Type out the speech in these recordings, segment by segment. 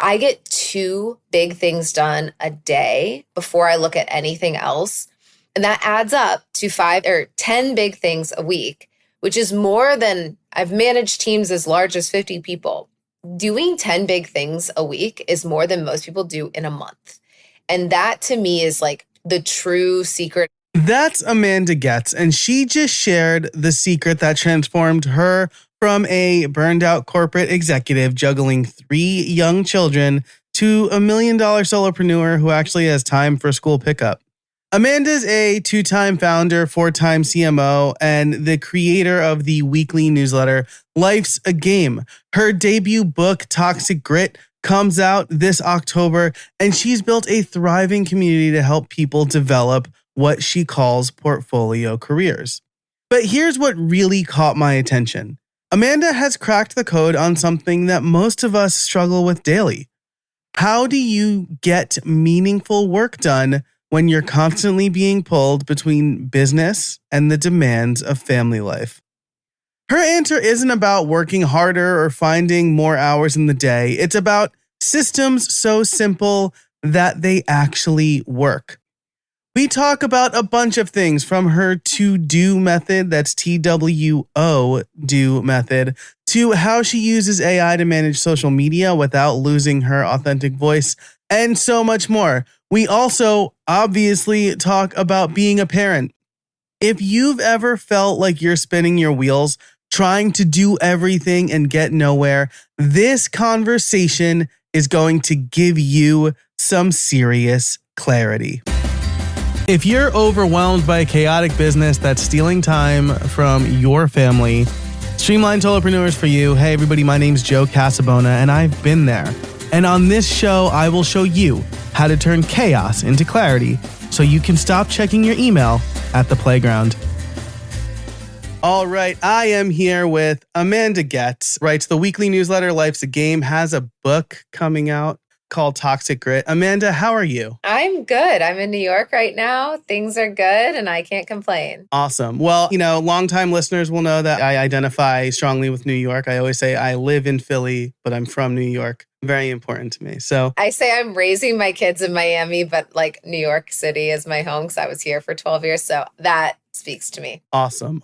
I get 2 big things done a day before I look at anything else. And that adds up to 5 or 10 big things a week, which is more than I've managed teams as large as 50 people. Doing 10 big things a week is more than most people do in a month. And that to me is like the true secret. That's Amanda Goetz, and she just shared the secret that transformed her from a burned out corporate executive juggling 3 young children to a $1 million solopreneur who actually has time for school pickup. Amanda's a 2-time founder, 4-time CMO, and the creator of the weekly newsletter, Life's a Game. Her debut book, Toxic Grit, comes out this October, and she's built a thriving community to help people develop what she calls portfolio careers. But here's what really caught my attention. Amanda has cracked the code on something that most of us struggle with daily. How do you get meaningful work done when you're constantly being pulled between business and the demands of family life? Her answer isn't about working harder or finding more hours in the day. It's about systems so simple that they actually work. We talk about a bunch of things, from her to-do method, that's TWO do method, to how she uses AI to manage social media without losing her authentic voice, and so much more. We also obviously talk about being a parent. If you've ever felt like you're spinning your wheels, trying to do everything and get nowhere, this conversation is going to give you some serious clarity. If you're overwhelmed by a chaotic business that's stealing time from your family, Streamlined Solopreneurs for you. Hey everybody, my name's Joe Casabona, and I've been there. And on this show, I will show you how to turn chaos into clarity so you can stop checking your email at the playground. All right, I am here with Amanda Goetz, writes the weekly newsletter Life's a Game, has a book coming out called Toxic Grit. Amanda, how are you? I'm good. I'm in New York right now. Things are good and I can't complain. Awesome. Well, longtime listeners will know that I identify strongly with New York. I always say I live in Philly, but I'm from New York. Very important to me. So I say I'm raising my kids in Miami, but like New York City is my home because I was here for 12 years. So that speaks to me. Awesome.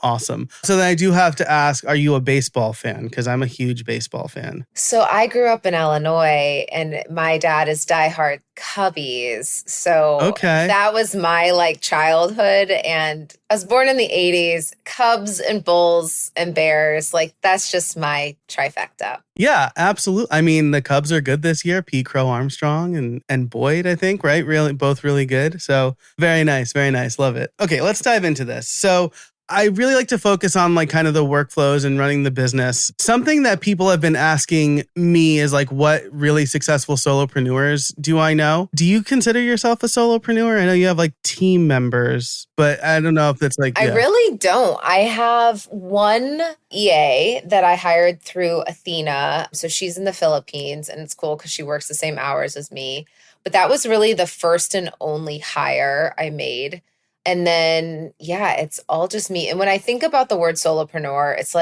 So then I do have to ask, are you a baseball fan? Because I'm a huge baseball fan. So I grew up in Illinois and my dad is diehard Cubbies. So that was my childhood. And I was born in the 80s, Cubs and Bulls and Bears. That's just my trifecta. Yeah, absolutely. I mean, the Cubs are good this year. Pete Crow Armstrong and Boyd, I think, right? Really, both really good. So very nice. Love it. Okay, let's dive into this. So I really like to focus on kind of the workflows and running the business. Something that people have been asking me is what really successful solopreneurs do I know? Do you consider yourself a solopreneur? I know you have team members, but I don't know if that's I really don't. I have one EA that I hired through Athena. So she's in the Philippines and it's cool because she works the same hours as me. But that was really the first and only hire I made. And then, it's all just me. And when I think about the word solopreneur, it's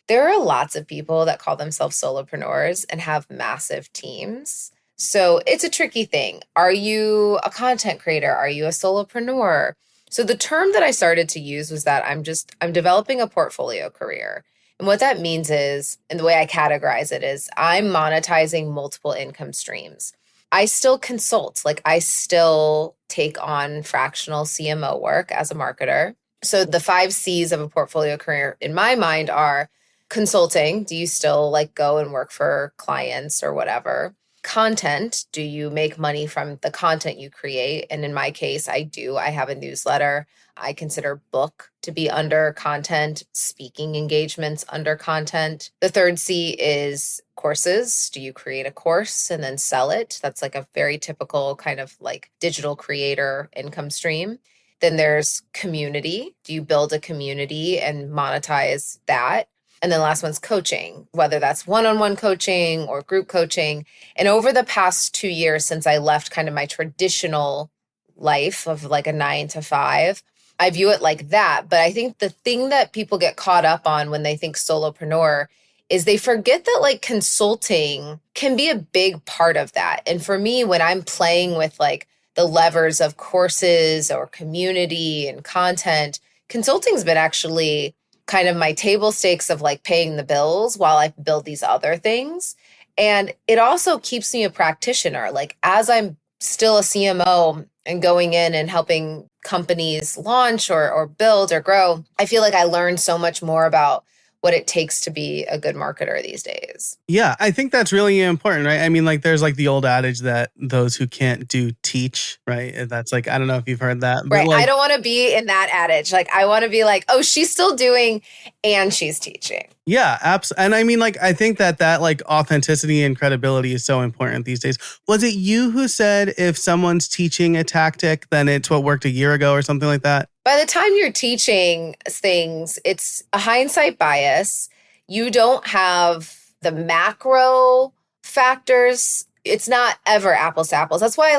there are lots of people that call themselves solopreneurs and have massive teams. So it's a tricky thing. Are you a content creator? Are you a solopreneur? So the term that I started to use was that I'm developing a portfolio career. And what that means is, and the way I categorize it is, I'm monetizing multiple income streams. I still consult, I still take on fractional CMO work as a marketer. So the 5 C's of a portfolio career in my mind are consulting. Do you still go and work for clients or whatever? Content. Do you make money from the content you create? And in my case, I do. I have a newsletter. I consider book to be under content, speaking engagements under content. The 3rd C is courses. Do you create a course and then sell it? That's a very typical kind of digital creator income stream. Then there's community. Do you build a community and monetize that? And then the last one's coaching, whether that's one-on-one coaching or group coaching. And over the past 2 years since I left kind of my traditional life of a 9 to 5, I view it like that. But I think the thing that people get caught up on when they think solopreneur is they forget that like consulting can be a big part of that. And for me, when I'm playing with like the levers of courses or community and content, consulting's been actually kind of my table stakes of like paying the bills while I build these other things. And it also keeps me a practitioner. Like as I'm still a CMO and going in and helping companies launch or build or grow, I feel like I learned so much more about what it takes to be a good marketer these days. Yeah, I think that's really important, right? I mean, like there's like the old adage that those who can't do teach, right? And that's like, I don't know if you've heard that, but Right. I like, don't want to be in that adage. Like I want to be like, oh, she's still doing and she's teaching. yeah, absolutely. And I mean, like, I think that like authenticity and credibility is so important these days. Was it you who said if someone's teaching a tactic, then it's what worked a year ago or something like that? By the time you're teaching things, it's a hindsight bias. You don't have the macro factors. It's not ever apples to apples. That's why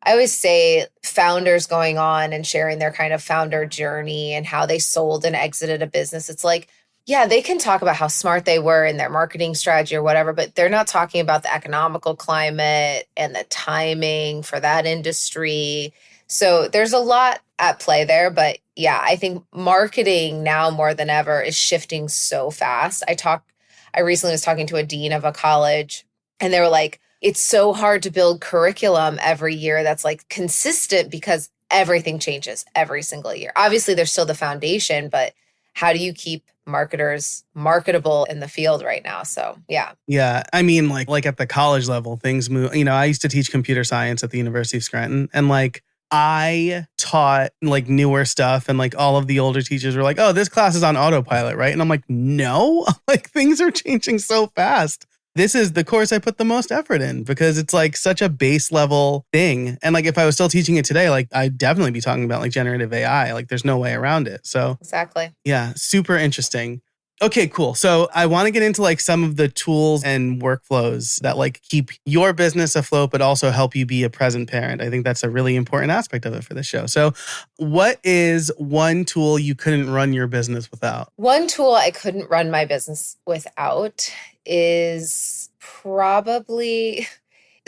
I always say founders going on and sharing their kind of founder journey and how they sold and exited a business. It's like, yeah, they can talk about how smart they were in their marketing strategy or whatever, but they're not talking about the economical climate and the timing for that industry. So there's a lot at play there. But yeah, I think marketing now more than ever is shifting so fast. I recently was talking to a dean of a college and they were like, it's so hard to build curriculum every year that's like consistent because everything changes every single year. Obviously, there's still the foundation, but how do you keep marketers marketable in the field right now? So, yeah. Yeah. I mean, like at the college level, things move. You know, I used to teach computer science at the University of Scranton, and like I taught like newer stuff, and like all of the older teachers were like, oh, this class is on autopilot, right? And I'm like, no, like things are changing so fast. This is the course I put the most effort in because it's like such a base level thing. And like if I was still teaching it today, like I'd definitely be talking about like generative AI. Like there's no way around it. So Exactly. yeah, super interesting. Okay, cool. So I want to get into like some of the tools and workflows that like keep your business afloat, but also help you be a present parent. I think that's a really important aspect of it for the show. So what is one tool you couldn't run your business without? One tool I couldn't run my business without is probably,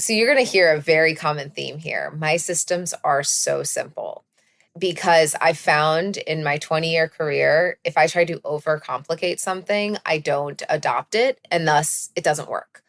so you're going to hear a very common theme here. My systems are so simple. Because I found in my 20-year career, if I try to overcomplicate something, I don't adopt it, and thus it doesn't work.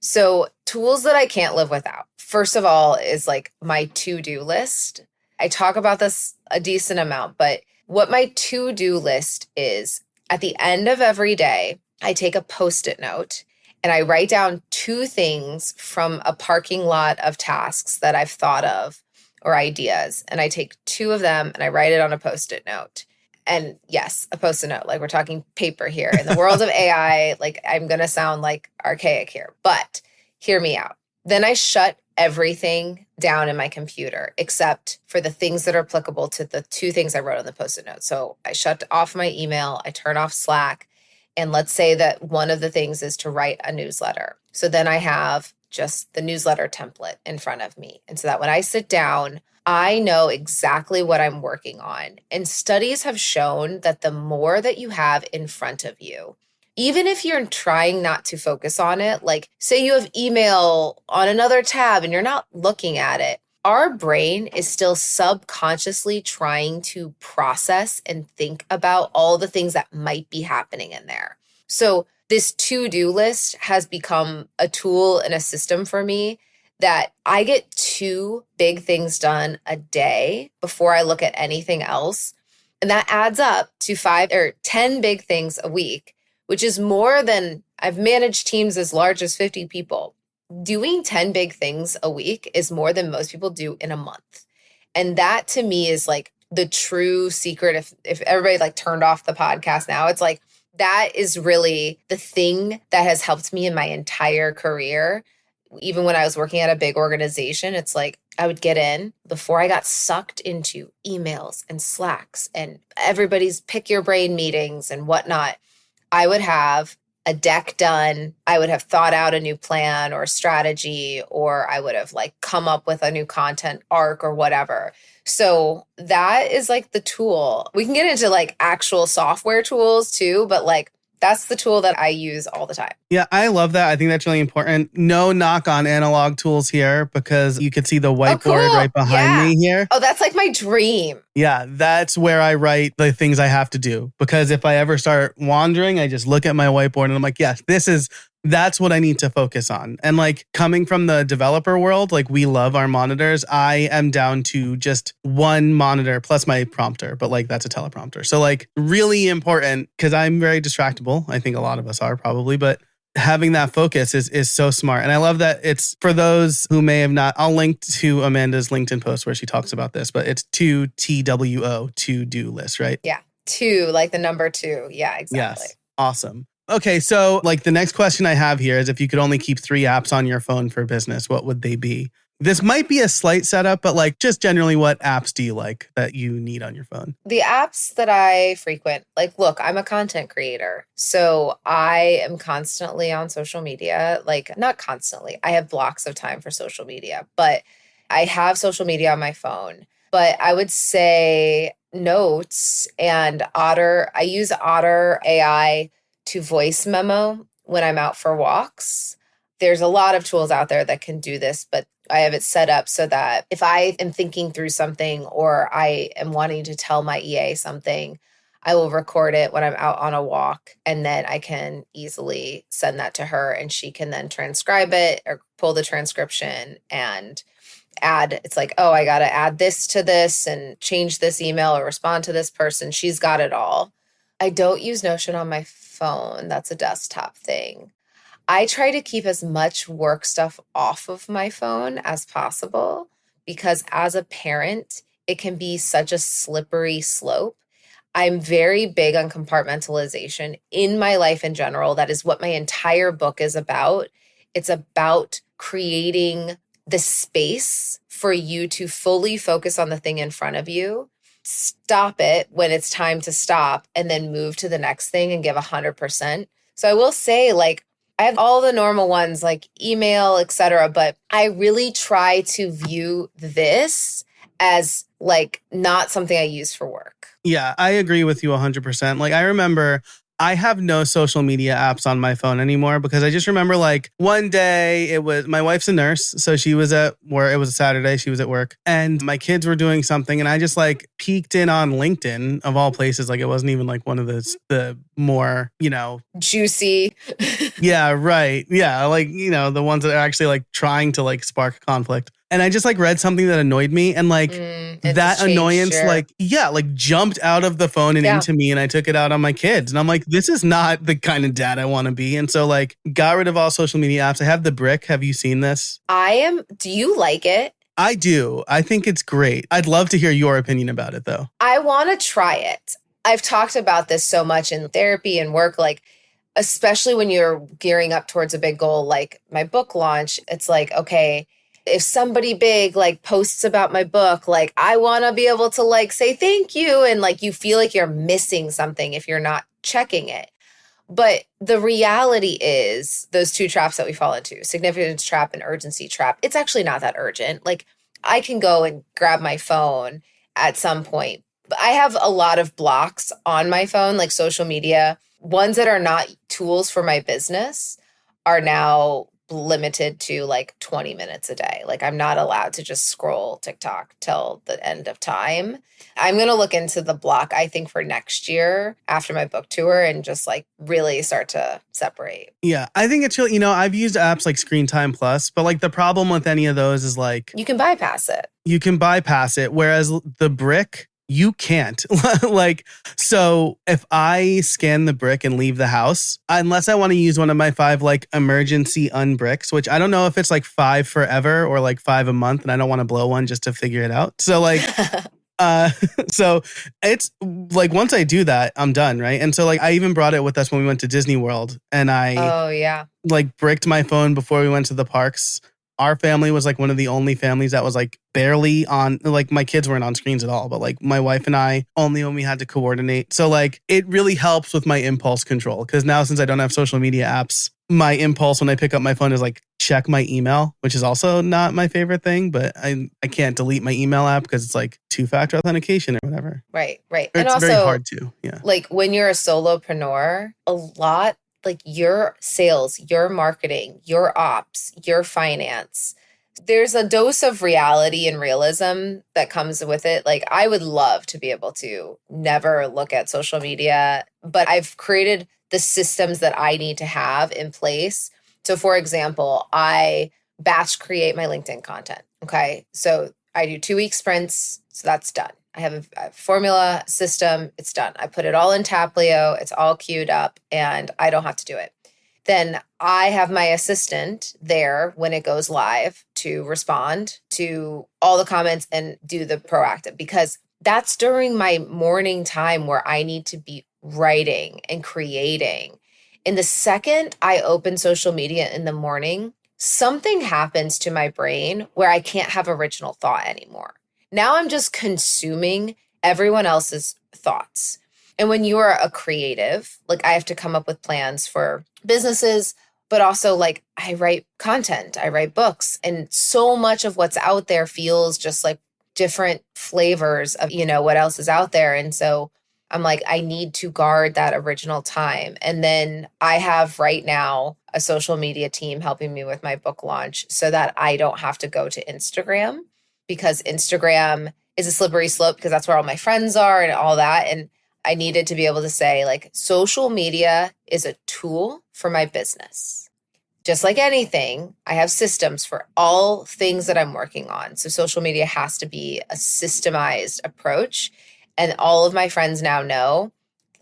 So tools that I can't live without, first of all, is like my to-do list. I talk about this a decent amount, but what my to-do list is, at the end of every day, I take a Post-it note and I write down 2 things from a parking lot of tasks that I've thought of or ideas. And I take 2 of them and I write it on a Post-it note. And yes, a Post-it note, like we're talking paper here. In the world of AI, like I'm going to sound like archaic here, but hear me out. Then I shut everything down in my computer, except for the things that are applicable to the 2 things I wrote on the Post-it note. So I shut off my email, I turn off Slack. And let's say that one of the things is to write a newsletter. So then I have just the newsletter template in front of me. And so that when I sit down, I know exactly what I'm working on. And studies have shown that the more that you have in front of you, even if you're trying not to focus on it, like say you have email on another tab and you're not looking at it, our brain is still subconsciously trying to process and think about all the things that might be happening in there. So this to-do list has become a tool and a system for me that I get 2 big things done a day before I look at anything else. And that adds up to 5 or 10 big things a week, which is more than I've managed teams as large as 50 people. Doing 10 big things a week is more than most people do in a month. And that to me is like the true secret. If everybody like turned off the podcast now, it's like, that is really the thing that has helped me in my entire career. Even when I was working at a big organization, it's like I would get in before I got sucked into emails and Slacks and everybody's pick your brain meetings and whatnot. I would have a deck done. I would have thought out a new plan or strategy, or I would have like come up with a new content arc or whatever. So that is like the tool. We can get into like actual software tools too, but like That's the tool that I use all the time. Yeah, I love that. I think that's really important. No knock on analog tools here because you can see the Oh, whiteboard right cool. behind Yeah. me here. Oh, that's like my dream. Yeah, that's where I write the things I have to do. Because if I ever start wandering, I just look at my whiteboard and I'm like, yes, that's what I need to focus on. And like coming from the developer world, like we love our monitors. I am down to just one monitor plus my prompter, but like that's a teleprompter. So like really important because I'm very distractible. I think a lot of us are probably, but having that focus is so smart. And I love that it's for those who may have not, I'll link to Amanda's LinkedIn post where she talks about this, but it's 2TWO, to-do list, right? Yeah. 2, like the number 2. Yeah, exactly. Yes. Awesome. Okay. So like the next question I have here is if you could only keep 3 apps on your phone for business, what would they be? This might be a slight setup, but like just generally what apps do you like that you need on your phone? The apps that I frequent, like, look, I'm a content creator. So I am constantly on social media, like not constantly. I have blocks of time for social media, but I have social media on my phone. But I would say Notes and Otter. I use Otter AI to voice memo when I'm out for walks. There's a lot of tools out there that can do this, but I have it set up so that if I am thinking through something or I am wanting to tell my EA something, I will record it when I'm out on a walk and then I can easily send that to her and she can then transcribe it or pull the transcription and add. It's like, oh, I got to add this to this and change this email or respond to this person. She's got it all. I don't use Notion on my phone. That's a desktop thing. I try to keep as much work stuff off of my phone as possible because as a parent, it can be such a slippery slope. I'm very big on compartmentalization in my life in general. That is what my entire book is about. It's about creating the space for you to fully focus on the thing in front of you, stop it when it's time to stop, and then move to the next thing and give 100%. So I will say, like, I have all the normal ones like email, etc., but I really try to view this as like not something I use for work. Yeah, I agree with you 100%. Like I remember I have no social media apps on my phone anymore because I just remember like one day it was my wife's a nurse. So she was at work. It was a Saturday. She was at work and my kids were doing something. And I just like peeked in on LinkedIn of all places. Like it wasn't even like one of the more, juicy. Yeah, right. Yeah. Like, the ones that are actually like trying to like spark conflict. And I just like read something that annoyed me and like that annoyance, like jumped out of the phone and into me and I took it out on my kids. And I'm like, this is not the kind of dad I want to be. And so like got rid of all social media apps. I have the Brick. Have you seen this? Do you like it? I do. I think it's great. I'd love to hear your opinion about it though. I want to try it. I've talked about this so much in therapy and work, like, especially when you're gearing up towards a big goal, like my book launch, it's like, okay, if somebody big like posts about my book, like I want to be able to like say thank you. And like you feel like you're missing something if you're not checking it. But the reality is those 2 traps that we fall into, significance trap and urgency trap, it's actually not that urgent. Like I can go and grab my phone at some point. But I have a lot of blocks on my phone, like social media. Ones that are not tools for my business are now limited to like 20 minutes a day. Like I'm not allowed to just scroll TikTok till the end of time. I'm going to look into the block, I think, for next year after my book tour and just like really start to separate. Yeah, I think it's really, I've used apps like Screen Time Plus, but like the problem with any of those is like you can bypass it. Whereas the Brick, you can't. Like, so if I scan the Brick and leave the house, unless I want to use one of my 5 like emergency unbricks, which I don't know if it's like 5 forever or like 5 a month, and I don't want to blow one just to figure it out. So like, so it's like once I do that, I'm done, right? And so like I even brought it with us when we went to Disney World, and I like bricked my phone before we went to the parks. Our family was like one of the only families that was like barely on, like my kids weren't on screens at all, but like my wife and I only when we had to coordinate. So like it really helps with my impulse control because now since I don't have social media apps, my impulse when I pick up my phone is like check my email, which is also not my favorite thing, but I can't delete my email app because it's like two-factor authentication or whatever. Right, right. And It's very also, hard to, yeah. like when you're a solopreneur, a lot like your sales, your marketing, your ops, your finance, there's a dose of reality and realism that comes with it. Like I would love to be able to never look at social media, but I've created the systems that I need to have in place. So for example, I batch create my LinkedIn content. Okay. So I do 2-week sprints. So that's done. I have a formula system. It's done. I put it all in Taplio. It's all queued up and I don't have to do it. Then I have my assistant there when it goes live to respond to all the comments and do the proactive, because that's during my morning time where I need to be writing and creating. In the second I open social media in the morning, something happens to my brain where I can't have original thought anymore. Now I'm just consuming everyone else's thoughts. And when you are a creative, like I have to come up with plans for businesses, but also like I write content, I write books, and so much of what's out there feels just like different flavors of, what else is out there. And so I'm like, I need to guard that original time. And then I have right now a social media team helping me with my book launch so that I don't have to go to Instagram, because Instagram is a slippery slope because that's where all my friends are and all that. And I needed to be able to say, like, social media is a tool for my business. Just like anything, I have systems for all things that I'm working on. So social media has to be a systemized approach. And all of my friends now know,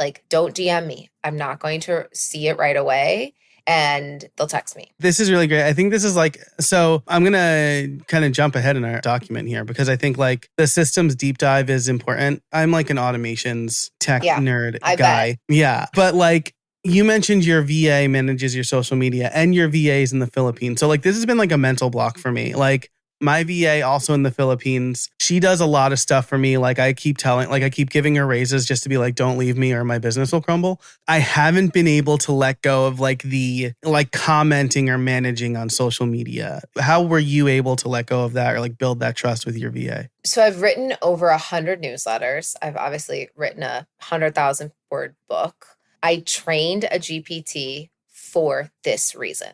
like, don't DM me. I'm not going to see it right away. And they'll text me. This is really great. I think this is like, so I'm going to kind of jump ahead in our document here because I think like the systems deep dive is important. I'm like an automations tech nerd I guy. bet. Yeah. But like you mentioned your VA manages your social media and your VA is in the Philippines. So like this has been like a mental block for me. Like my VA also in the Philippines, she does a lot of stuff for me. Like I keep giving her raises just to be like, don't leave me or my business will crumble. I haven't been able to let go of like the commenting or managing on social media. How were you able to let go of that or like build that trust with your VA? So I've written over 100 newsletters. I've obviously written a 100,000 word book. I trained a GPT for this reason.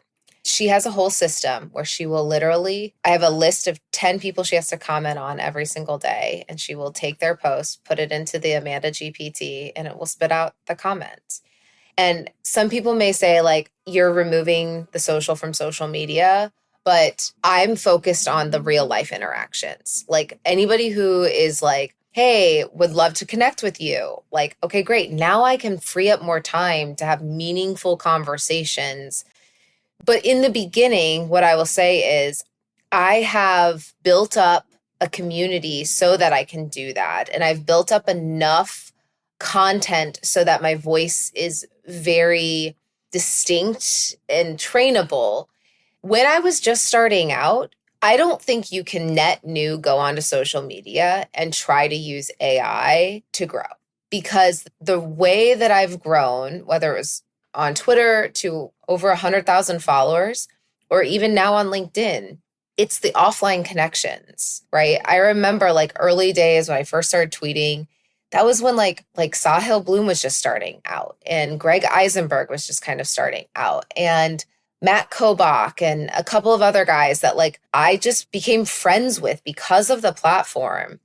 She has a whole system where she will literally, I have a list of 10 people she has to comment on every single day. And she will take their post, put it into the Amanda GPT, and it will spit out the comments. And some people may say, like, you're removing the social from social media, but I'm focused on the real life interactions. Like anybody who is like, hey, would love to connect with you. Like, okay, great. Now I can free up more time to have meaningful conversations. But in the beginning, what I will say is I have built up a community so that I can do that. And I've built up enough content so that my voice is very distinct and trainable. When I was just starting out, I don't think you can net new go onto social media and try to use AI to grow, because the way that I've grown, whether it was on Twitter to over 100,000 followers, or even now on LinkedIn, it's the offline connections, right? I remember like early days when I first started tweeting, that was when like Sahil Bloom was just starting out and Greg Eisenberg was just kind of starting out and Matt Kobach and a couple of other guys that like I just became friends with because of the platform.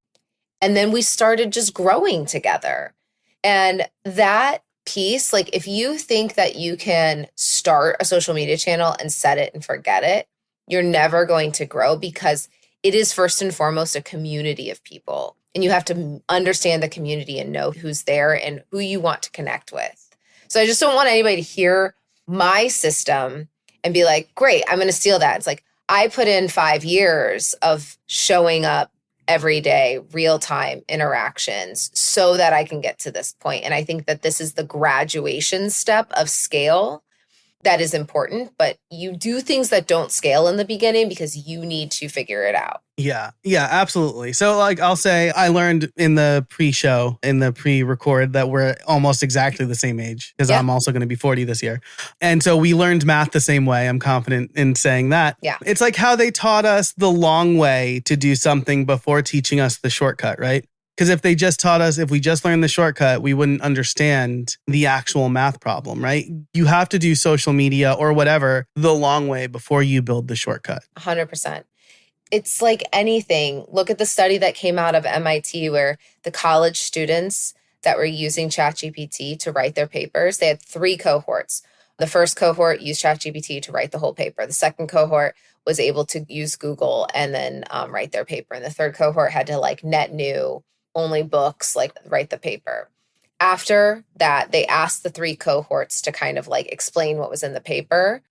And then we started just growing together. And that piece, like if you think that you can start a social media channel and set it and forget it, you're never going to grow, because it is first and foremost a community of people. And you have to understand the community and know who's there and who you want to connect with. So I just don't want anybody to hear my system and be like, great, I'm going to steal that. It's like, I put in 5 years of showing up every day, real-time interactions so that I can get to this point. And I think that this is the graduation step of scale. that is important, but you do things that don't scale in the beginning because you need to figure it out. Yeah. Yeah, absolutely. So like I'll say I learned in the pre-show, in the pre-record that we're almost exactly the same age because Yeah. I'm also going to be 40 this year. And so we learned math the same way. I'm confident in saying that. Yeah. It's like how they taught us the long way to do something before teaching us the shortcut, right? Because if they just taught us, if we just learned the shortcut, we wouldn't understand the actual math problem, right? You have to do social media or whatever the long way before you build the shortcut. 100%. It's like anything. Look at the study that came out of MIT where the college students that were using ChatGPT to write their papers, they had 3 cohorts. The first cohort used ChatGPT to write the whole paper. The second cohort was able to use Google and then write their paper. And the third cohort had to like net new only books, like write the paper. After that, they asked the 3 cohorts to kind of like explain what was in the paper.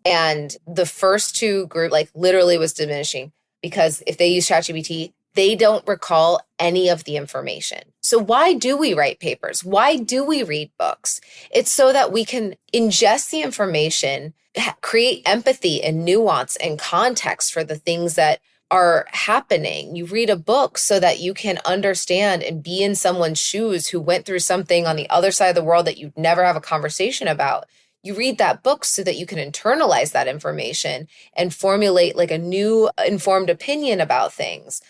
And the first 2 group like literally was diminishing because if they use ChatGPT, they don't recall any of the information. So why do we write papers? Why do we read books? It's so that we can ingest the information, create empathy and nuance and context for the things that are happening. You read a book so that you can understand and be in someone's shoes who went through something on the other side of the world that you'd never have a conversation about. You read that book so that you can internalize that information and formulate like a new informed opinion about things.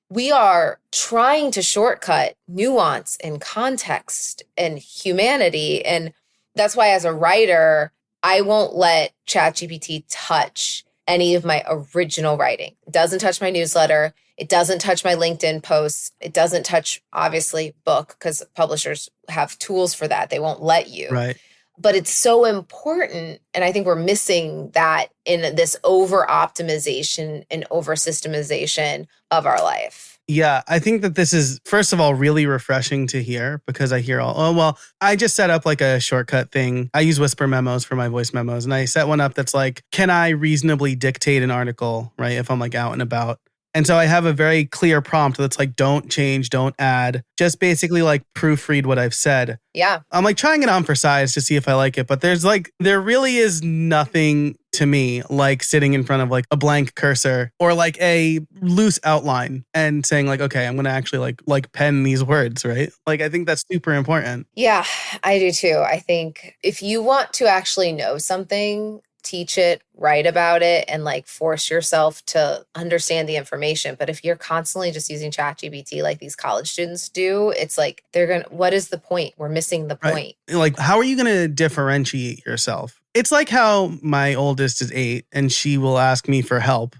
We are trying to shortcut nuance and context and humanity. And that's why as a writer, I won't let ChatGPT touch any of my original writing. It doesn't touch my newsletter. It doesn't touch my LinkedIn posts. It doesn't touch, obviously, book because publishers have tools for that. They won't let you. Right. But it's so important. And I think we're missing that in this over optimization and over systemization of our life. Yeah, I think that this is, first of all, really refreshing to hear because I hear I just set up like a shortcut thing. I use Whisper memos for my voice memos. And I set one up that's like, can I reasonably dictate an article, right? If I'm like out and about. And so I have a very clear prompt that's like, don't change, don't add, just basically like proofread what I've said. Yeah. I'm like trying it on for size to see if I like it, but there really is nothing to me like sitting in front of like a blank cursor or like a loose outline and saying like, okay, I'm going to actually like pen these words, right? Like, I think that's super important. Yeah, I do too. I think if you want to actually know something, teach it, write about it, and like force yourself to understand the information. But if you're constantly just using ChatGPT like these college students do, it's like what is the point? We're missing the point. Right. Like, how are you going to differentiate yourself? It's like how my oldest is 8 and she will ask me for help.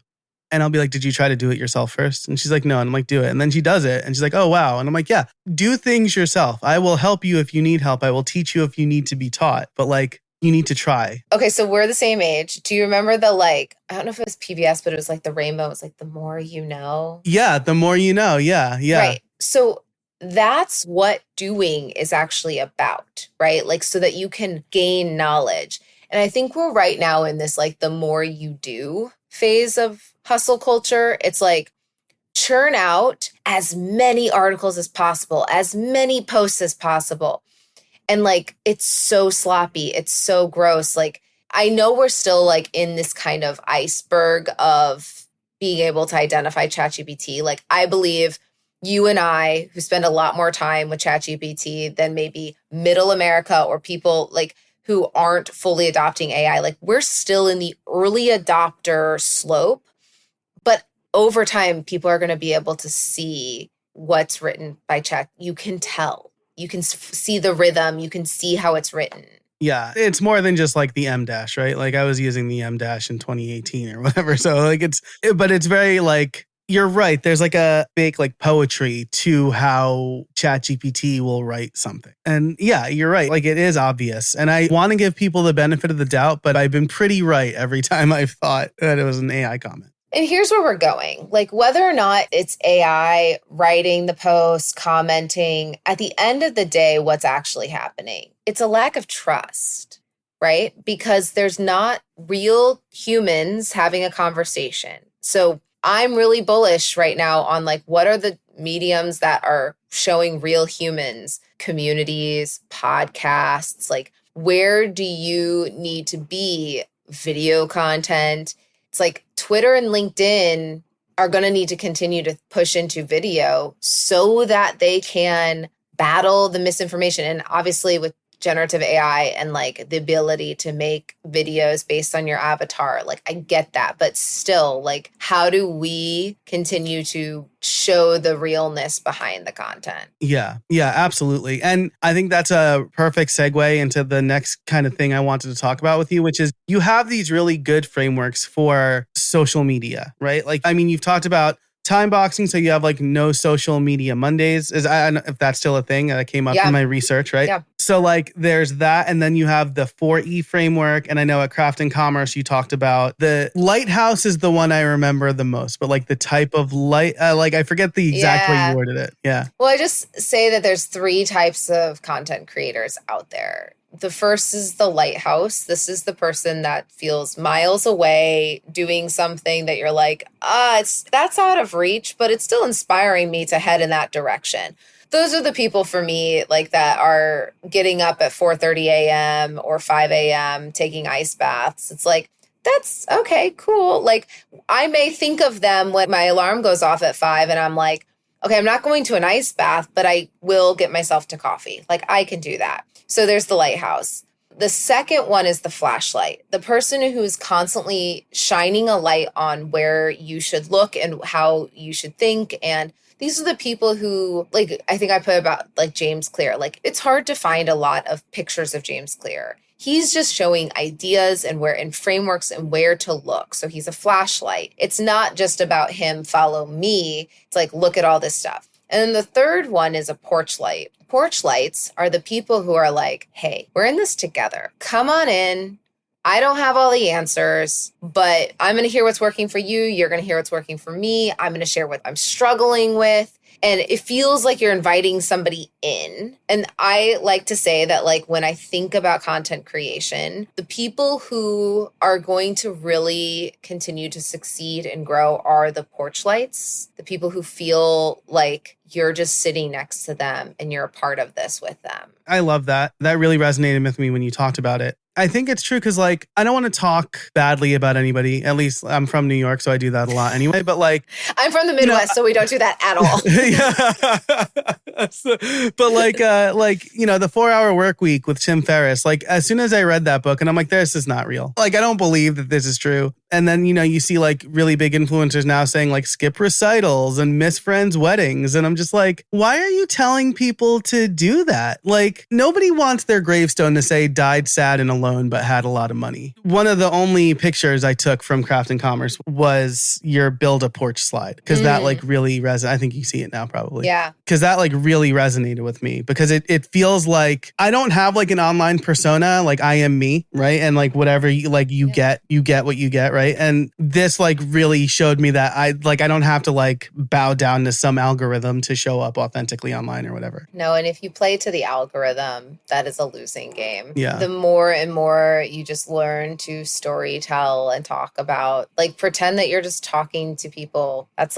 And I'll be like, did you try to do it yourself first? And she's like, no. And I'm like, do it. And then she does it. And she's like, oh, wow. And I'm like, yeah, do things yourself. I will help you if you need help. I will teach you if you need to be taught. But like, you need to try. Okay, so we're the same age. Do you remember the I don't know if it was PBS, but it was like the rainbow. It was like the more you know. Yeah, the more you know. Yeah, yeah. Right. So that's what doing is actually about, right? Like so that you can gain knowledge. And I think we're right now in this like the more you do phase of hustle culture. It's like churn out as many articles as possible, as many posts as possible. And like, it's so sloppy. It's so gross. Like, I know we're still like in this kind of iceberg of being able to identify ChatGPT. Like, I believe you and I, who spend a lot more time with ChatGPT than maybe middle America or people like who aren't fully adopting AI, like we're still in the early adopter slope. But over time, people are going to be able to see what's written by Chat. You can tell. You can see the rhythm. You can see how it's written. Yeah, it's more than just like the M dash, right? Like I was using the M dash in 2018 or whatever. So like but it's very like, you're right. There's like a fake like poetry to how ChatGPT will write something. And yeah, you're right. Like it is obvious. And I want to give people the benefit of the doubt, but I've been pretty right every time I've thought that it was an AI comment. And here's where we're going. Like whether or not it's AI writing the post, commenting, at the end of the day, what's actually happening? It's a lack of trust, right? Because there's not real humans having a conversation. So I'm really bullish right now on like, what are the mediums that are showing real humans, communities, podcasts, like where do you need to be? Video content. It's like Twitter and LinkedIn are going to need to continue to push into video so that they can battle the misinformation. And obviously with generative AI and like the ability to make videos based on your avatar, like I get that, but still, like, how do we continue to show the realness behind the content? Yeah, absolutely. And I think that's a perfect segue into the next kind of thing I wanted to talk about with you, which is you have these really good frameworks for social media, right? Like, I mean, you've talked about time boxing, so you have like no social media Mondays. I don't know if that's still a thing that came up in my research, right? Yeah. So like there's that, and then you have the 4E framework, and I know at Craft and Commerce you talked about the lighthouse is the one I remember the most, but like the type of light, like I forget the exact way you worded it. Yeah. Well, I just say that there's 3 types of content creators out there. The first is the lighthouse. This is the person that feels miles away doing something that you're like, that's out of reach, but it's still inspiring me to head in that direction. Those are the people for me, like that are getting up at 4:30 a.m. or 5 a.m. taking ice baths. It's like, that's okay, cool. Like I may think of them when my alarm goes off at 5 and I'm like, okay, I'm not going to an ice bath, but I will get myself to coffee. Like I can do that. So there's the lighthouse. The second one is the flashlight, the person who's constantly shining a light on where you should look and how you should think. And these are the people who, like, I think I put about like James Clear. Like it's hard to find a lot of pictures of James Clear. He's just showing ideas and where and frameworks and where to look. So he's a flashlight. It's not just about him, follow me. It's like, look at all this stuff. And then the third one is a porch light. Porch lights are the people who are like, hey, we're in this together. Come on in. I don't have all the answers, but I'm going to hear what's working for you. You're going to hear what's working for me. I'm going to share what I'm struggling with. And it feels like you're inviting somebody in. And I like to say that, like, when I think about content creation, the people who are going to really continue to succeed and grow are the porch lights, the people who feel like you're just sitting next to them and you're a part of this with them. I love that. That really resonated with me when you talked about it. I think it's true because, like, I don't want to talk badly about anybody. At least I'm from New York, so I do that a lot anyway. But like, I'm from the Midwest, so we don't do that at all. But like you know, the 4-Hour Work Week with Tim Ferriss. Like, as soon as I read that book, and I'm like, this is not real. Like, I don't believe that this is true. And then, you know, you see like really big influencers now saying like skip recitals and miss friends' weddings. And I'm just like, why are you telling people to do that? Like, nobody wants their gravestone to say died sad and alone, but had a lot of money. One of the only pictures I took from Craft and Commerce was your build a porch slide. Cause that like really resonated. I think you see it now probably. Yeah. Cause that like really resonated with me because it feels like I don't have like an online persona. Like I am me. Right. And like whatever you like, you get what you get. Right. And this like really showed me that I don't have to like bow down to some algorithm to show up authentically online or whatever. No, and if you play to the algorithm, that is a losing game. Yeah. The more and more you just learn to story tell and talk about, like, pretend that you're just talking to people. That's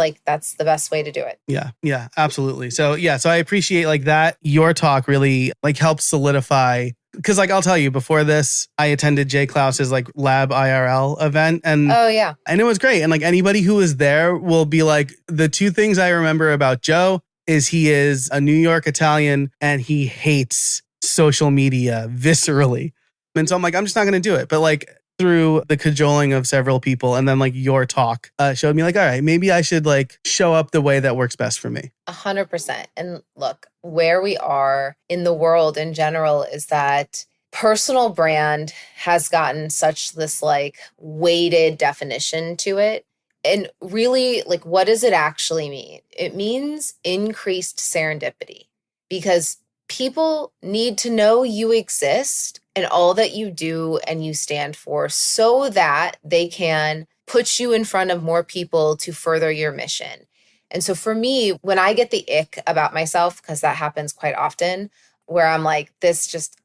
the best way to do it. Yeah, absolutely. So I appreciate like that. Your talk really like helps solidify. Because like I'll tell you, before this, I attended Jay Klaus's like Lab IRL event, and and it was great. And like anybody who was there will be like, the 2 things I remember about Joe is he is a New York Italian and he hates social media viscerally. And so I'm like, I'm just not going to do it. But like through the cajoling of several people, and then like your talk showed me like, all right, maybe I should like show up the way that works best for me. 100%. And look, where we are in the world in general is that personal brand has gotten such this like weighted definition to it. And really, like, what does it actually mean? It means increased serendipity, because people need to know you exist and all that you do and you stand for, so that they can put you in front of more people to further your mission. And so for me, when I get the ick about myself, because that happens quite often, where I'm like, this just,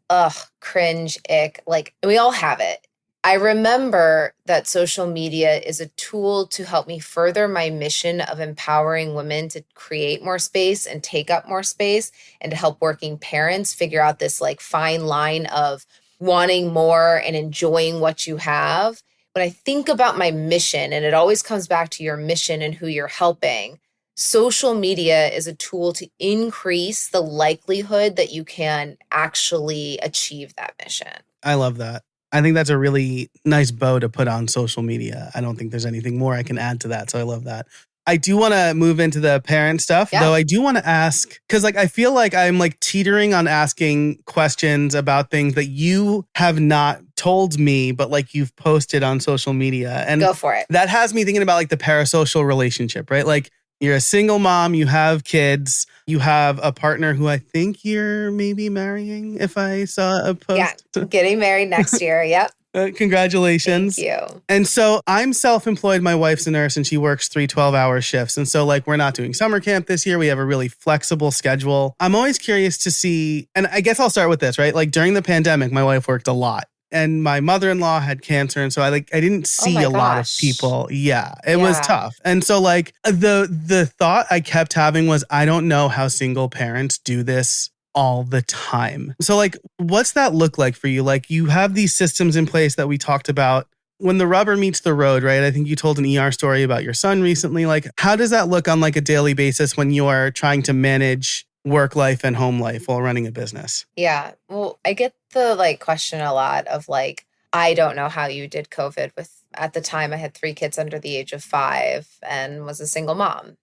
cringe, ick, like, we all have it. I remember that social media is a tool to help me further my mission of empowering women to create more space and take up more space, and to help working parents figure out this like fine line of wanting more and enjoying what you have. When I think about my mission, and it always comes back to your mission and who you're helping, social media is a tool to increase the likelihood that you can actually achieve that mission. I love that. I think that's a really nice bow to put on social media. I don't think there's anything more I can add to that. So I love that. I do want to move into the parent stuff, though I do want to ask, because I feel like I'm teetering on asking questions about things that you have not told me, but you've posted on social media. And go for it. That has me thinking about the parasocial relationship, right? You're a single mom, you have kids, you have a partner who I think you're maybe marrying, if I saw a post. Yeah, getting married next year. Yep. Congratulations. Thank you. And so I'm self-employed. My wife's a nurse and she works 3 12-hour shifts. And so we're not doing summer camp this year. We have a really flexible schedule. I'm always curious to see, and I guess I'll start with this, right? During the pandemic, my wife worked a lot. And my mother-in-law had cancer. And so I didn't see a lot of people. Yeah, it was tough. And so the thought I kept having was, I don't know how single parents do this all the time. So what's that look like for you? You have these systems in place that we talked about. When the rubber meets the road, right? I think you told an ER story about your son recently. How does that look on a daily basis when you are trying to manage work life and home life while running a business? Yeah. Well, I get the question a lot of I don't know how you did COVID at the time I had 3 kids under the age of 5 and was a single mom.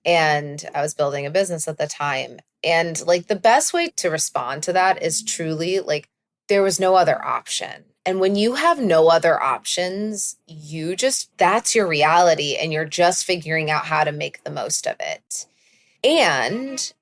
And I was building a business at the time. And the best way to respond to that is truly there was no other option. And when you have no other options, that's your reality and you're just figuring out how to make the most of it. And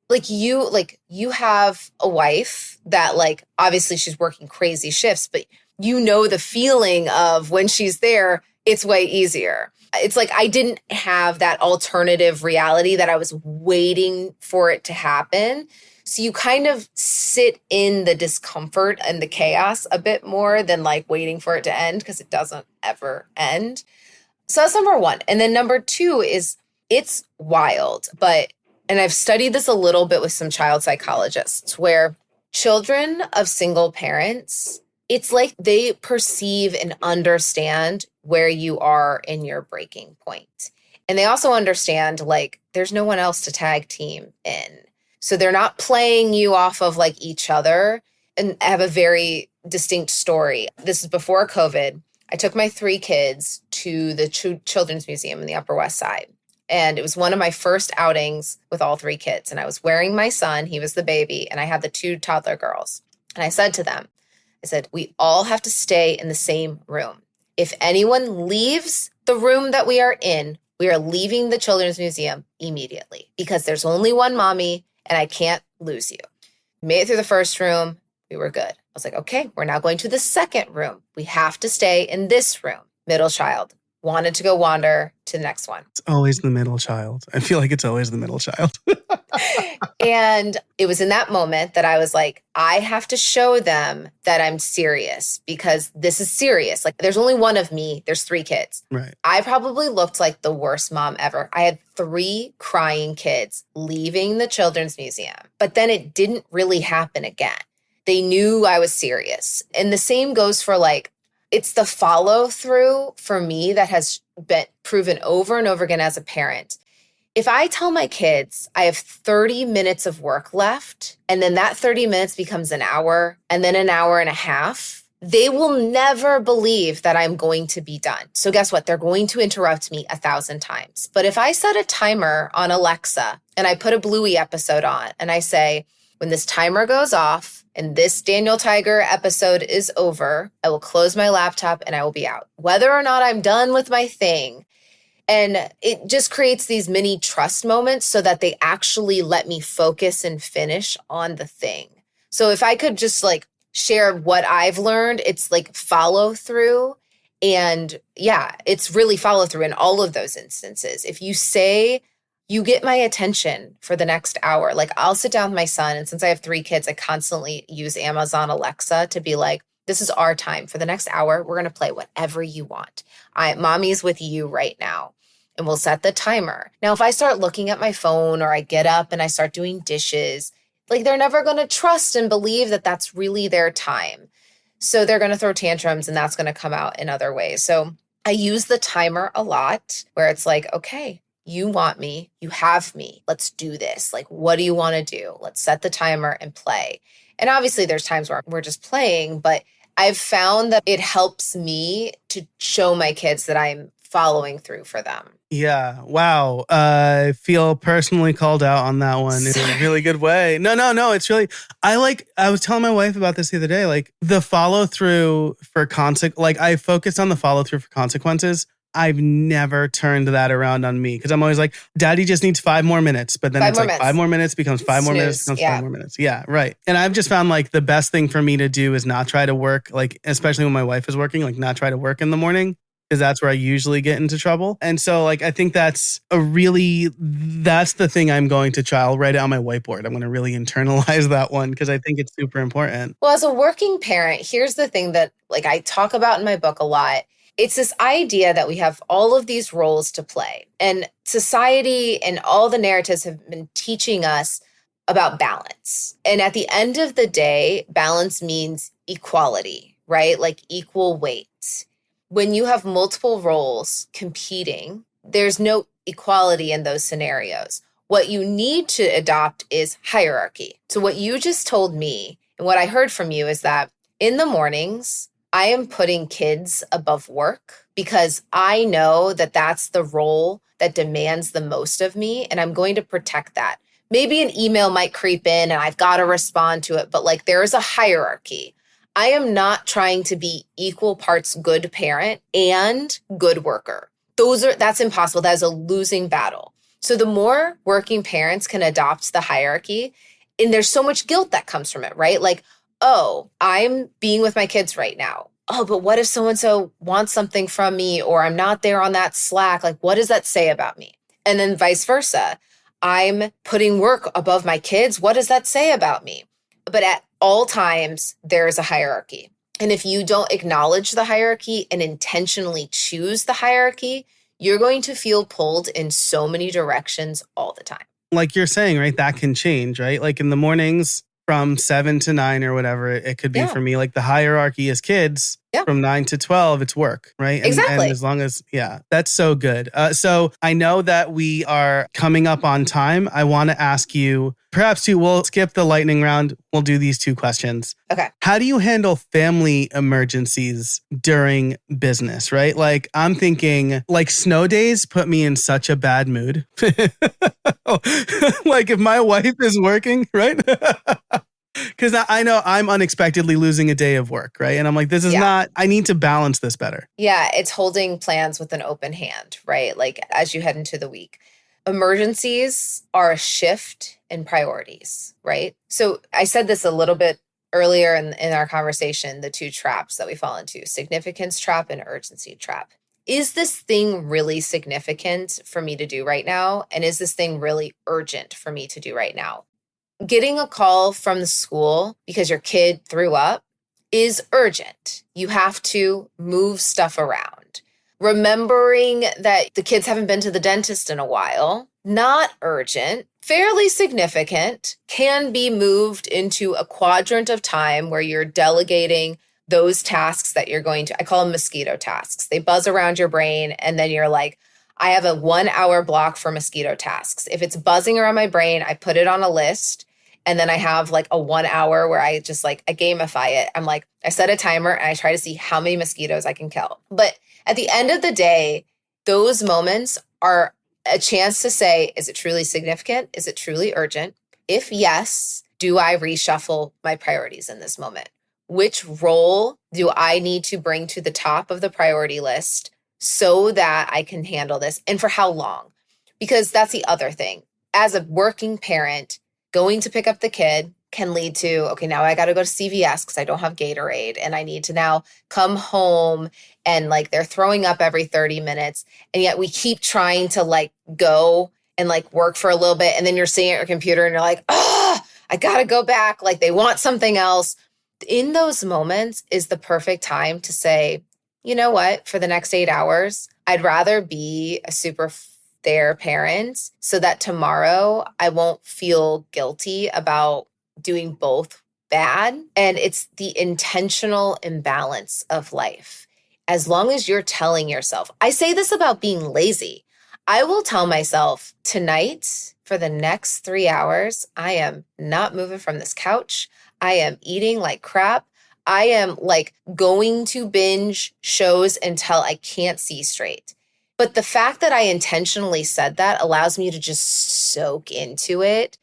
you have a wife that obviously she's working crazy shifts, but the feeling of when she's there, it's way easier. It's I didn't have that alternative reality that I was waiting for it to happen. So you kind of sit in the discomfort and the chaos a bit more than waiting for it to end, because it doesn't ever end. So that's number 1. And then number 2 is it's wild, and I've studied this a little bit with some child psychologists, where children of single parents, it's they perceive and understand where you are in your breaking point. And they also understand there's no one else to tag team in. So they're not playing you off of each other. And I have a very distinct story. This is before COVID. I took my 3 kids to the Children's Museum in the Upper West Side. And it was one of my first outings with all 3 kids. And I was wearing my son, he was the baby, and I had the 2 toddler girls. And I said to them, we all have to stay in the same room. If anyone leaves the room that we are in, we are leaving the Children's Museum immediately, because there's only one mommy and I can't lose you. Made it through the first room. We were good. I was okay, we're now going to the second room. We have to stay in this room. Middle child wanted to go wander to the next one. It's always the middle child. I feel like it's always the middle child. And it was in that moment that I was I have to show them that I'm serious, because this is serious. There's only one of me. There's 3 kids. Right. I probably looked like the worst mom ever. I had 3 crying kids leaving the Children's Museum, but then it didn't really happen again. They knew I was serious. And the same goes for it's the follow through for me that has been proven over and over again as a parent. If I tell my kids I have 30 minutes of work left, and then that 30 minutes becomes an hour and then an hour and a half, they will never believe that I'm going to be done. So guess what? They're going to interrupt me 1,000 times. But if I set a timer on Alexa and I put a Bluey episode on and I say, when this timer goes off and this Daniel Tiger episode is over, I will close my laptop and I will be out, whether or not I'm done with my thing. And it just creates these mini trust moments so that they actually let me focus and finish on the thing. So if I could just share what I've learned, it's follow through. And yeah, it's really follow through in all of those instances. If you say, you get my attention for the next hour, I'll sit down with my son. And since I have 3 kids, I constantly use Amazon Alexa to be this is our time. For the next hour, we're going to play whatever you want. Mommy's with you right now. And we'll set the timer. Now, if I start looking at my phone or I get up and I start doing dishes, they're never going to trust and believe that that's really their time. So they're going to throw tantrums and that's going to come out in other ways. So I use the timer a lot where it's like, okay, you want me, you have me, let's do this. Like, what do you want to do? Let's set the timer and play. And obviously there's times where we're just playing, but I've found that it helps me to show my kids that I'm following through for them. Yeah. Wow. I feel personally called out on that one in a really good way. No. It's really, I was telling my wife about this the other day, like the follow through for like I focused on the follow through for consequences. I've never turned that around on me because I'm always like, daddy just needs 5 more minutes. But then it's like 5 more minutes becomes 5 more minutes becomes 5 more minutes. Yeah, right. And I've just found like the best thing for me to do is not try to work, like, especially when my wife is working, like not try to work in the morning because that's where I usually get into trouble. And so like, I think that's the thing I'm going to I'll write it on my whiteboard. I'm going to really internalize that one because I think it's super important. Well, as a working parent, here's the thing that like I talk about in my book a lot. It's this idea that we have all of these roles to play, and society and all the narratives have been teaching us about balance. And at the end of the day, balance means equality, right? Like equal weight. When you have multiple roles competing, there's no equality in those scenarios. What you need to adopt is hierarchy. So what you just told me and what I heard from you is that in the mornings, I am putting kids above work because I know that that's the role that demands the most of me, and I'm going to protect that. Maybe an email might creep in and I've got to respond to it, but like there is a hierarchy. I am not trying to be equal parts good parent and good worker. That's impossible. That is a losing battle. So the more working parents can adopt the hierarchy, and there's so much guilt that comes from it, right? Like, oh, I'm being with my kids right now. Oh, but what if so-and-so wants something from me or I'm not there on that Slack? Like, what does that say about me? And then vice versa. I'm putting work above my kids. What does that say about me? But at all times, there is a hierarchy. And if you don't acknowledge the hierarchy and intentionally choose the hierarchy, you're going to feel pulled in so many directions all the time. Like you're saying, right? That can change, right? Like in the mornings, from 7 to 9 or whatever it could be for me. Like the hierarchy is kids. From 9 to 12, it's work, right? Exactly. And as long as, that's so good. So I know that we are coming up on time. I want to ask you, we'll skip the lightning round. We'll do these 2 questions. Okay. How do you handle family emergencies during business, right? Like I'm thinking like snow days put me in such a bad mood. Like if my wife is working, right? Because I know I'm unexpectedly losing a day of work, right? And I'm like, this is not, I need to balance this better. Yeah, it's holding plans with an open hand, right? Like as you head into the week. Emergencies are a shift in priorities, right? So I said this a little bit earlier in our conversation, the 2 traps that we fall into, significance trap and urgency trap. Is this thing really significant for me to do right now? And is this thing really urgent for me to do right now? Getting a call from the school because your kid threw up is urgent. You have to move stuff around. Remembering that the kids haven't been to the dentist in a while, not urgent, fairly significant, can be moved into a quadrant of time where you're delegating those tasks that you're going to, I call them mosquito tasks. They buzz around your brain and then you're like, I have a 1-hour block for mosquito tasks. If it's buzzing around my brain, I put it on a list. And then I have like a 1 hour where I just I gamify it. I'm like, I set a timer and I try to see how many mosquitoes I can kill. But at the end of the day, those moments are a chance to say, is it truly significant? Is it truly urgent? If yes, do I reshuffle my priorities in this moment? Which role do I need to bring to the top of the priority list so that I can handle this? And for how long? Because that's the other thing. As a working parent, going to pick up the kid can lead to, okay, now I got to go to CVS because I don't have Gatorade and I need to now come home and they're throwing up every 30 minutes. And yet we keep trying to go and work for a little bit. And then you're sitting at your computer and you're like, I got to go back. They want something else. In those moments is the perfect time to say, you know what, for the next 8 hours, I'd rather be a super their parent so that tomorrow I won't feel guilty about doing both bad, and it's the intentional imbalance of life. As long as you're telling yourself, I say this about being lazy. I will tell myself tonight for the next 3 hours, I am not moving from this couch. I am eating like crap. I am like going to binge shows until I can't see straight. But the fact that I intentionally said that allows me to just soak into it.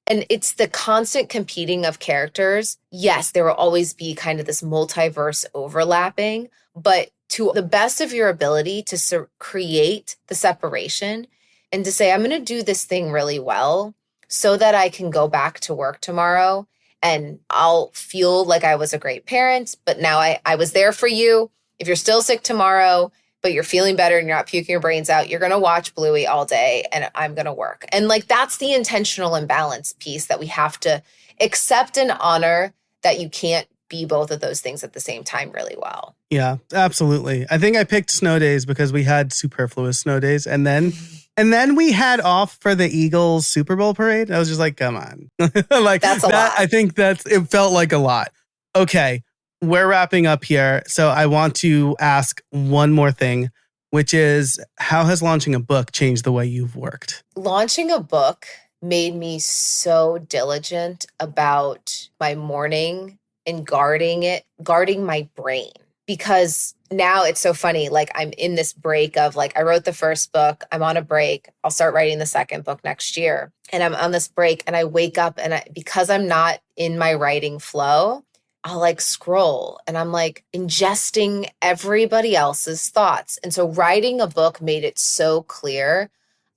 And it's the constant competing of characters. Yes, there will always be kind of this multiverse overlapping, but to the best of your ability to create the separation and to say, I'm going to do this thing really well so that I can go back to work tomorrow and I'll feel like I was a great parent, but now I was there for you. If you're still sick tomorrow, but you're feeling better and you're not puking your brains out, you're going to watch Bluey all day and I'm going to work. And like, that's the intentional imbalance piece that we have to accept and honor, that you can't be both of those things at the same time really well. Yeah, absolutely. I think I picked snow days because we had superfluous snow days. And then we had off for the Eagles Super Bowl parade. I was just like, come on. Like that's a lot. I think it felt like a lot. Okay. We're wrapping up here. So I want to ask one more thing, which is, how has launching a book changed the way you've worked? Launching a book made me so diligent about my morning and guarding my brain. Because now it's so funny, like I'm in this break of like, I wrote the first book, I'm on a break, I'll start writing the second book next year. And I'm on this break and I wake up and because I'm not in my writing flow, I'll like scroll and I'm like ingesting everybody else's thoughts. And so writing a book made it so clear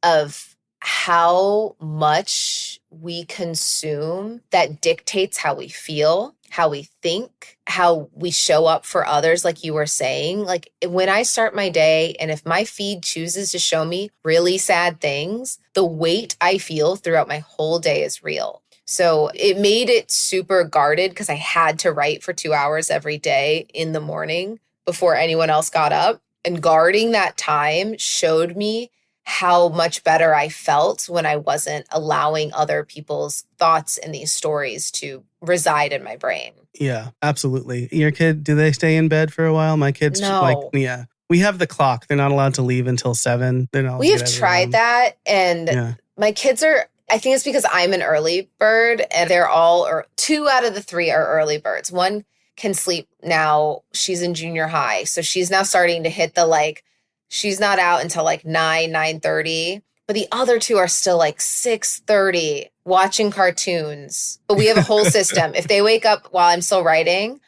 of how much we consume that dictates how we feel, how we think, how we show up for others, like you were saying. Like when I start my day and if my feed chooses to show me really sad things, the weight I feel throughout my whole day is real. So it made it super guarded because I had to write for 2 hours every day in the morning before anyone else got up. And guarding that time showed me how much better I felt when I wasn't allowing other people's thoughts in these stories to reside in my brain. Yeah, absolutely. Your kid, do they stay in bed for a while? My kids, No. We have the clock. They're not allowed to leave until 7. We have tried that. And my kids I think it's because I'm an early bird and they're or 2 out of the 3 are early birds. One can sleep now. She's in junior high. So she's now starting to hit she's not out until like 9:30. But the other 2 are still like 6:30 watching cartoons. But we have a whole system. If they wake up while I'm still writing,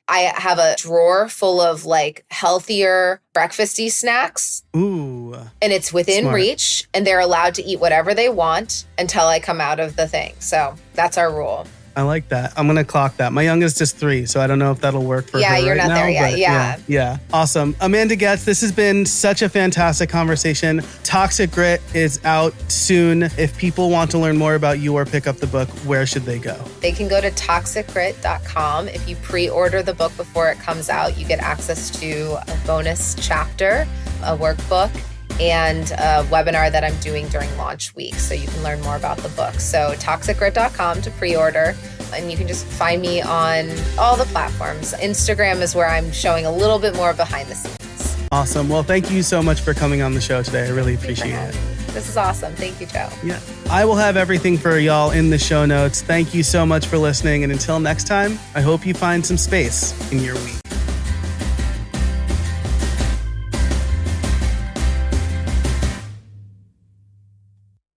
I have a drawer full of like healthier breakfasty snacks. Ooh. And it's within reach and they're allowed to eat whatever they want until I come out of the thing. So that's our rule. I like that. I'm going to clock that. My youngest is 3, so I don't know if that'll work for her Yeah, you're right not now, there yet. Yeah. Awesome. Amanda Goetz, this has been such a fantastic conversation. Toxic Grit is out soon. If people want to learn more about you or pick up the book, where should they go? They can go to toxicgrit.com. If you pre-order the book before it comes out, you get access to a bonus chapter, a workbook, and a webinar that I'm doing during launch week. So you can learn more about the book. So toxicgrit.com to pre-order. And you can just find me on all the platforms. Instagram is where I'm showing a little bit more behind the scenes. Awesome. Well, thank you so much for coming on the show today. I really appreciate it. This is awesome. Thank you, Joe. Yeah. I will have everything for y'all in the show notes. Thank you so much for listening. And until next time, I hope you find some space in your week.